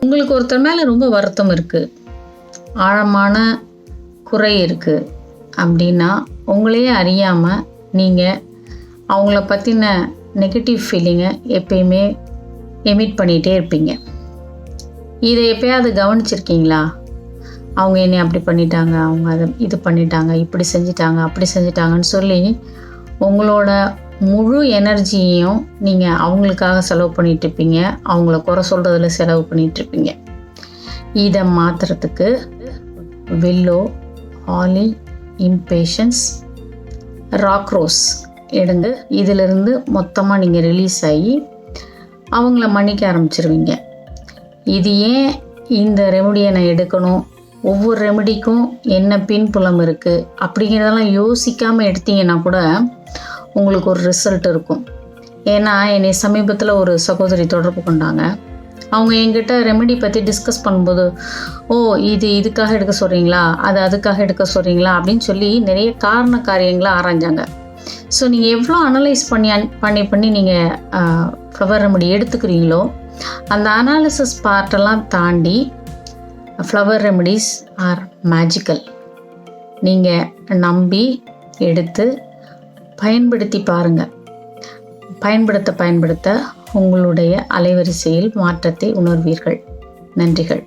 உங்களுக்கு ஒருத்தர் மேலே ரொம்ப வருத்தம் இருக்குது, ஆழமான குறை இருக்குது அப்படின்னா உங்களையே அறியாமல் நீங்கள் அவங்கள பற்றின நெகட்டிவ் ஃபீலிங்கை எப்பயுமே எமிட் பண்ணிகிட்டே இருப்பீங்க. இதை எப்பயாவது கவனிச்சிருக்கீங்களா? அவங்க என்னை அப்படி பண்ணிட்டாங்க, அவங்க அதை இது பண்ணிட்டாங்க, இப்படி செஞ்சிட்டாங்க, அப்படி செஞ்சிட்டாங்கன்னு சொல்லி உங்களோட முழு எனர்ஜியையும் நீங்கள் அவங்களுக்காக செலவு பண்ணிகிட்ருப்பீங்க, அவங்கள குறை சொல்கிறதுல செலவு பண்ணிகிட்ருப்பீங்க. இதை மாற்றுறதுக்கு வில்லோ, ஆலி, இம்பேஷன்ஸ், ராக்ரோஸ் எடுங்க. இதிலிருந்து மொத்தமாக நீங்கள் ரிலீஸ் ஆகி அவங்கள மன்னிக்க ஆரம்பிச்சிருவீங்க. இது ஏன் இந்த ரெமடியை நான் எடுக்கணும், ஒவ்வொரு ரெமடிக்கும் என்ன பின்புலம் இருக்குது அப்படிங்கிறதெல்லாம் யோசிக்காமல் எடுத்தீங்கன்னா கூட உங்களுக்கு ஒரு ரிசல்ட் இருக்கும். ஏன்னா என்னை சமீபத்தில் ஒரு சகோதரி தொடர்பு கொண்டாங்க. அவங்க என்கிட்ட ரெமெடி பற்றி டிஸ்கஸ் பண்ணும்போது, ஓ இது இதுக்காக எடுக்க சொல்கிறீங்களா, அது அதுக்காக எடுக்க சொல்கிறீங்களா அப்படின்னு சொல்லி நிறைய காரண காரியங்களை ஆராய்ஞ்சாங்க. ஸோ நீங்கள் எவ்வளோ அனலைஸ் பண்ணி நீங்கள் ஃப்ளவர் ரெமெடி எடுத்துக்கிறீங்களோ அந்த அனாலிசிஸ் பார்ட்டெல்லாம் தாண்டி ஃப்ளவர் ரெமெடிஸ் ஆர் மேஜிக்கல். நீங்கள் நம்பி எடுத்து பயன்படுத்தி பாருங்கள். பயன்படுத்த உங்களுடைய அலைவரிசையில் மாற்றத்தை உணர்வீர்கள். நன்றிகள்.